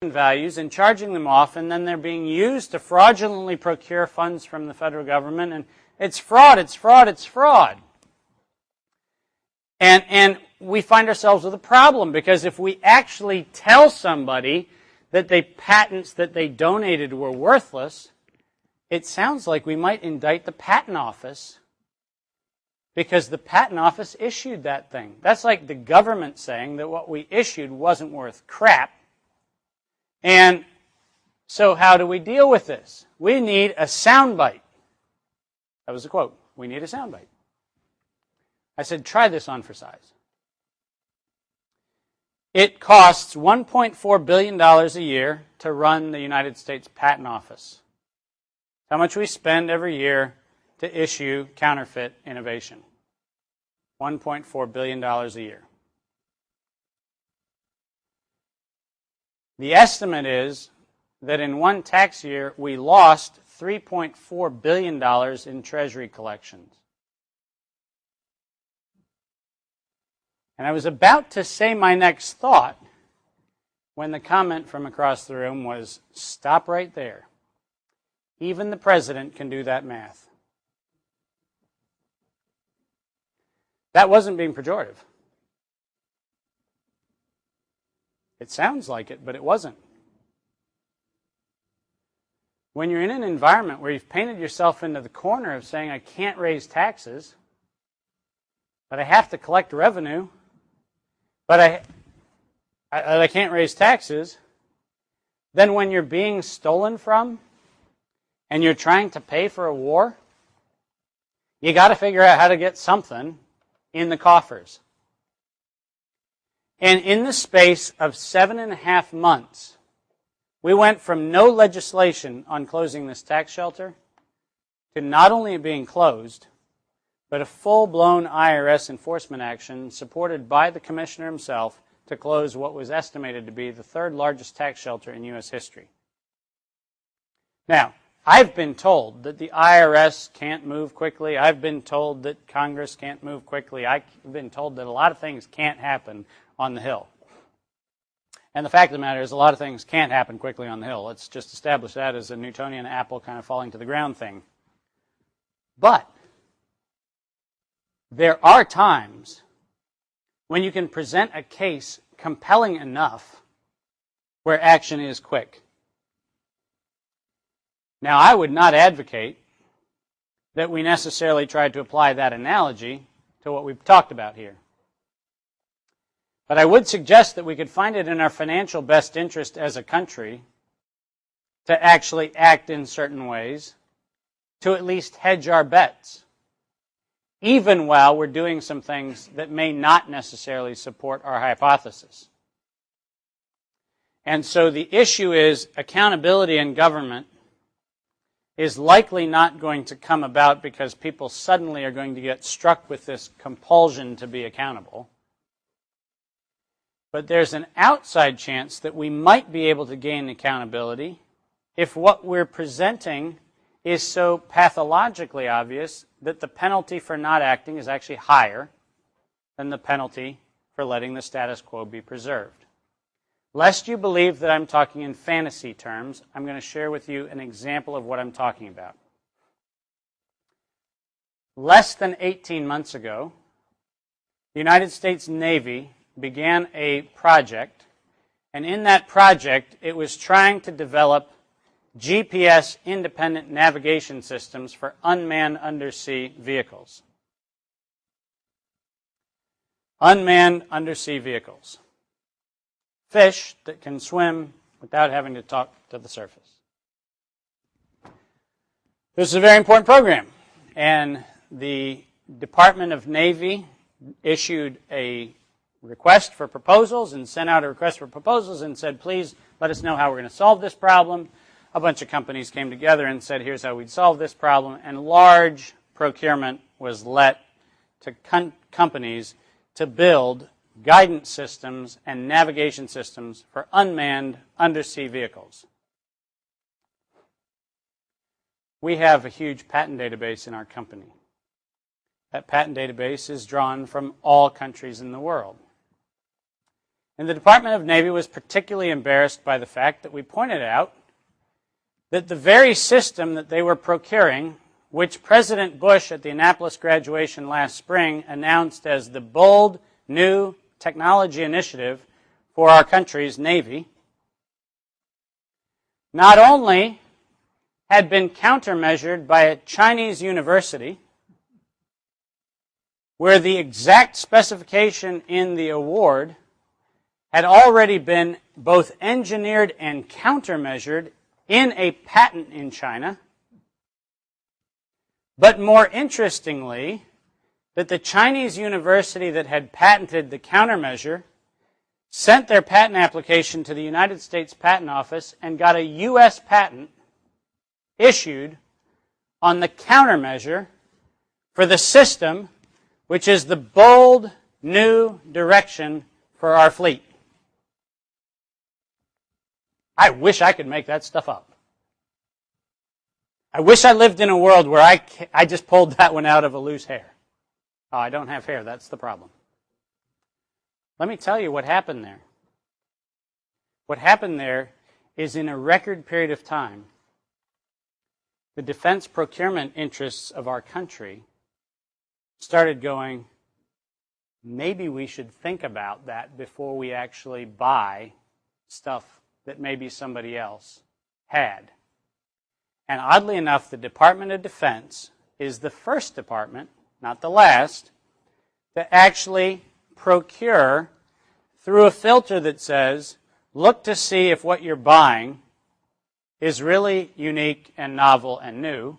values and charging them off, and then they're being used to fraudulently procure funds from the federal government, and it's fraud, it's fraud, it's fraud. And we find ourselves with a problem, because if we actually tell somebody that the patents that they donated were worthless, it sounds like we might indict the patent office, because the patent office issued that thing. That's like the government saying that what we issued wasn't worth crap. And so how do we deal with this? We need a soundbite. That was a quote. We need a soundbite. I said, try this on for size. It costs $1.4 billion a year to run the United States Patent Office. How much we spend every year to issue counterfeit innovation. $1.4 billion a year. The estimate is that in one tax year, we lost $3.4 billion in Treasury collections. And I was about to say my next thought when the comment from across the room was, stop right there. Even the president can do that math. That wasn't being pejorative. It sounds like it, but it wasn't. When you're in an environment where you've painted yourself into the corner of saying, I can't raise taxes, but I have to collect revenue, but I can't raise taxes, then when you're being stolen from and you're trying to pay for a war, you got to figure out how to get something in the coffers. And in the space of 7.5 months, we went from no legislation on closing this tax shelter to not only it being closed, but a full-blown IRS enforcement action supported by the commissioner himself to close what was estimated to be the third largest tax shelter in U.S. history. Now, I've been told that the IRS can't move quickly. I've been told that Congress can't move quickly. I've been told that a lot of things can't happen on the Hill. And the fact of the matter is a lot of things can't happen quickly on the Hill. Let's just establish that as a Newtonian apple kind of falling to the ground thing. But there are times when you can present a case compelling enough where action is quick. Now, I would not advocate that we necessarily try to apply that analogy to what we've talked about here. But I would suggest that we could find it in our financial best interest as a country to actually act in certain ways to at least hedge our bets, even while we're doing some things that may not necessarily support our hypothesis. And so the issue is accountability in government is likely not going to come about because people suddenly are going to get struck with this compulsion to be accountable. But there's an outside chance that we might be able to gain accountability if what we're presenting is so pathologically obvious that the penalty for not acting is actually higher than the penalty for letting the status quo be preserved. Lest you believe that I'm talking in fantasy terms, I'm going to share with you an example of what I'm talking about. Less than 18 months ago, the United States Navy began a project, and in that project, it was trying to develop GPS-independent navigation systems for unmanned undersea vehicles. Unmanned undersea vehicles. Fish that can swim without having to talk to the surface. This is a very important program, and the Department of Navy issued a request for proposals and sent out a request for proposals and said, please let us know how we're going to solve this problem. A bunch of companies came together and said, here's how we'd solve this problem, and large procurement was let to companies to build guidance systems and navigation systems for unmanned undersea vehicles. We have a huge patent database in our company. That patent database is drawn from all countries in the world. And the Department of Navy was particularly embarrassed by the fact that we pointed out that the very system that they were procuring, which President Bush at the Annapolis graduation last spring announced as the bold new technology initiative for our country's Navy, not only had been countermeasured by a Chinese university, where the exact specification in the award had already been both engineered and countermeasured in a patent in China, but more interestingly, that the Chinese university that had patented the countermeasure sent their patent application to the United States Patent Office and got a U.S. patent issued on the countermeasure for the system, which is the bold new direction for our fleet. I wish I could make that stuff up. I wish I lived in a world where I just pulled that one out of a loose hair. Oh, I don't have hair. That's the problem. Let me tell you what happened there. What happened there is in a record period of time, the defense procurement interests of our country started going, maybe we should think about that before we actually buy stuff that maybe somebody else had. And oddly enough, the Department of Defense is the first department, not the last, to actually procure through a filter that says, look to see if what you're buying is really unique and novel and new,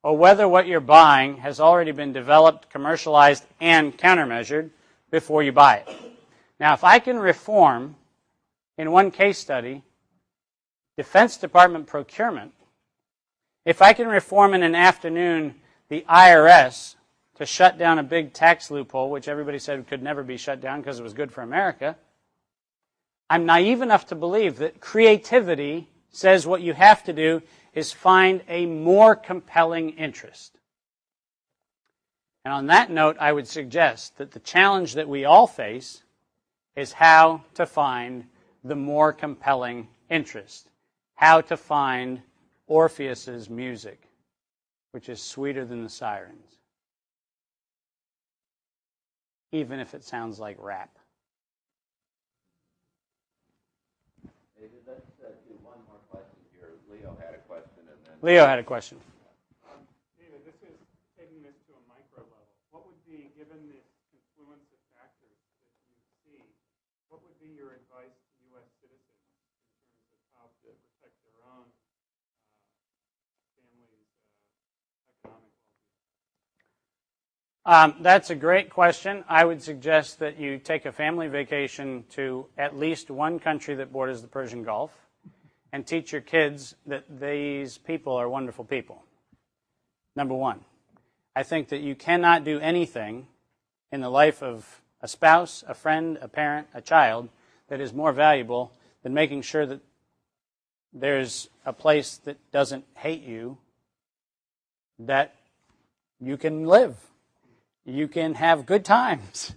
or whether what you're buying has already been developed, commercialized, and countermeasured before you buy it. Now, if I can reform, in one case study, Defense Department procurement, if I can reform in an afternoon the IRS to shut down a big tax loophole, which everybody said could never be shut down because it was good for America, I'm naive enough to believe that creativity says what you have to do is find a more compelling interest. And on that note, I would suggest that the challenge that we all face is how to find the more compelling interest. How to find Orpheus's music, which is sweeter than the sirens, even if it sounds like rap. David, let's do one more question here. Leo had a question, and then Leo had a question. David, this is taking this to a micro level. What would be, given this confluence of factors that you see, what would be your advice to U.S. citizens in terms of how to protect their own family's economic well-being? That's a great question. I would suggest that you take a family vacation to at least one country that borders the Persian Gulf and teach your kids that these people are wonderful people. Number one, I think that you cannot do anything in the life of a spouse, a friend, a parent, a child that is more valuable than making sure that there's a place that doesn't hate you, that you can live. You can have good times.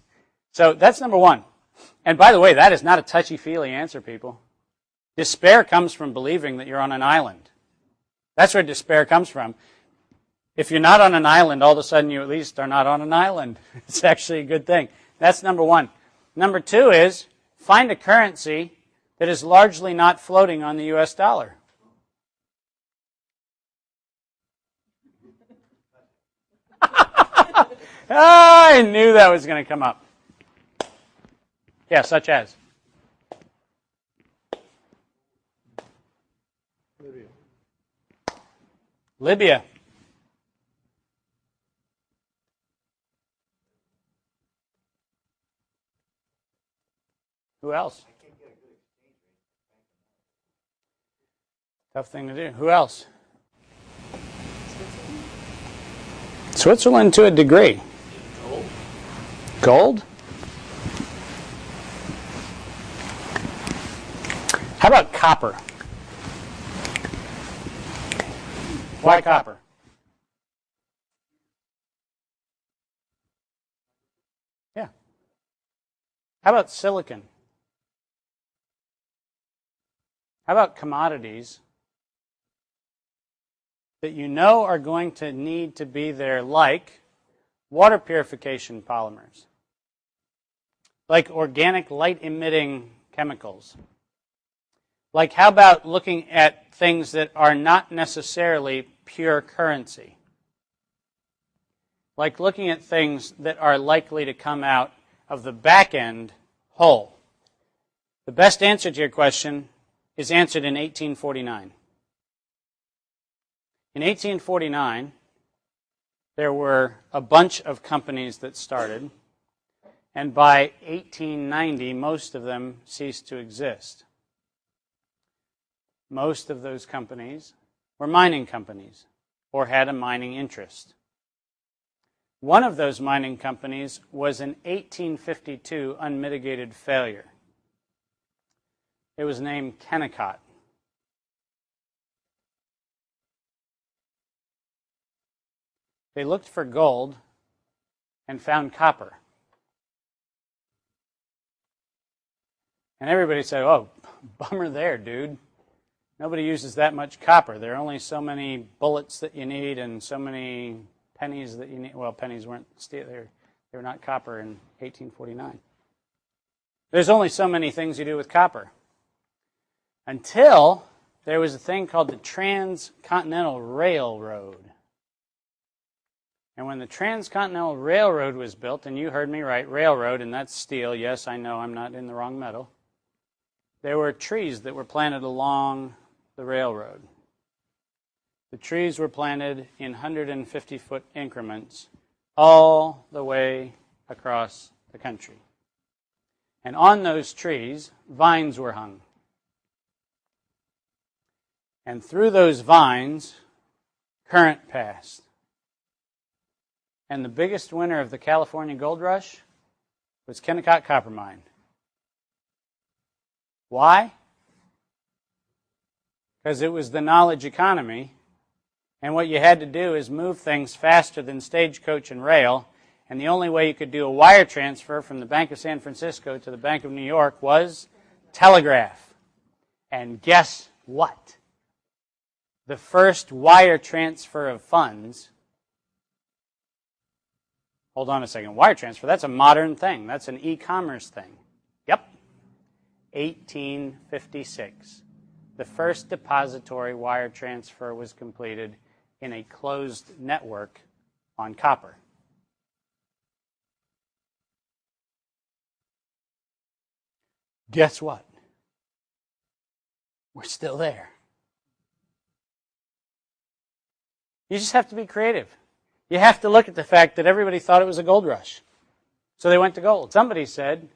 So that's number one. And by the way, that is not a touchy-feely answer, people. Despair comes from believing that you're on an island. That's where despair comes from. If you're not on an island, all of a sudden you at least are not on an island. It's actually a good thing. That's number one. Number two is find a currency that is largely not floating on the U.S. dollar. I knew that was going to come up. Yeah, such as? Libya. Who else? Tough thing to do. Who else? Switzerland to a degree. gold. Gold? How about copper? Why copper? Yeah. How about silicon? How about commodities that you know are going to need to be there, like water purification polymers, like organic light-emitting chemicals? Like, how about looking at things that are not necessarily pure currency? Like looking at things that are likely to come out of the back end whole. The best answer to your question is answered in 1849. In 1849, there were a bunch of companies that started, and by 1890, most of them ceased to exist. Most of those companies were mining companies or had a mining interest. One of those mining companies was an 1852 unmitigated failure. It was named Kennecott. They looked for gold and found copper. And everybody said, oh, bummer there, dude. Nobody uses that much copper. There are only so many bullets that you need and so many pennies that you need. Well, pennies weren't steel. They were not copper in 1849. There's only so many things you do with copper. Until there was a thing called the Transcontinental Railroad. And when the Transcontinental Railroad was built, and you heard me right, railroad, and that's steel. Yes, I know, I'm not in the wrong metal. There were trees that were planted along the railroad. The trees were planted in 150-foot increments all the way across the country. And on those trees, vines were hung. And through those vines, current passed. And the biggest winner of the California Gold Rush was Kennecott Copper Mine. Why? Because it was the knowledge economy, and what you had to do is move things faster than stagecoach and rail, and the only way you could do a wire transfer from the Bank of San Francisco to the Bank of New York was telegraph. And guess what? The first wire transfer of funds, hold on a second, wire transfer, that's a modern thing. That's an e-commerce thing. Yep. 1856. The first depository wire transfer was completed in a closed network on copper. Guess what? We're still there. You just have to be creative. You have to look at the fact that everybody thought it was a gold rush. So they went to gold. Somebody said,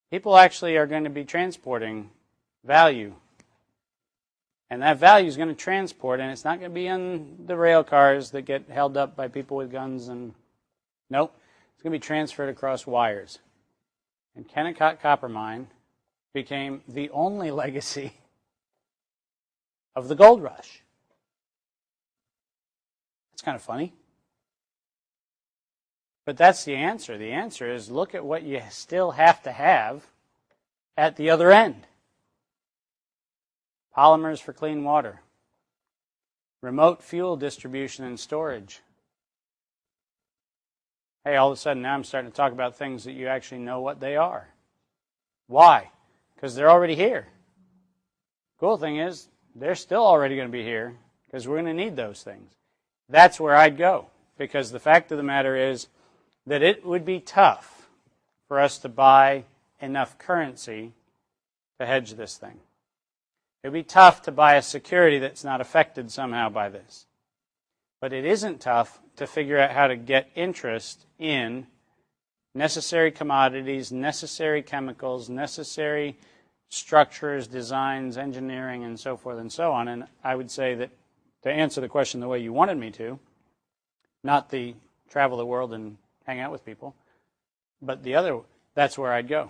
people actually are going to be transporting value. And that value is going to transport, and it's not going to be on the rail cars that get held up by people with guns. And nope, it's going to be transferred across wires. And Kennecott Copper Mine became the only legacy of the gold rush. It's kind of funny. But that's the answer. The answer is look at what you still have to have at the other end. Polymers for clean water. Remote fuel distribution and storage. Hey, all of a sudden now I'm starting to talk about things that you actually know what they are. Why? Because they're already here. Cool thing is, they're still already going to be here because we're going to need those things. That's where I'd go, because the fact of the matter is that it would be tough for us to buy enough currency to hedge this thing. It would be tough to buy a security that's not affected somehow by this. But it isn't tough to figure out how to get interest in necessary commodities, necessary chemicals, necessary structures, designs, engineering, and so forth and so on. And I would say that to answer the question the way you wanted me to, not the travel the world and hang out with people, but the other, that's where I'd go.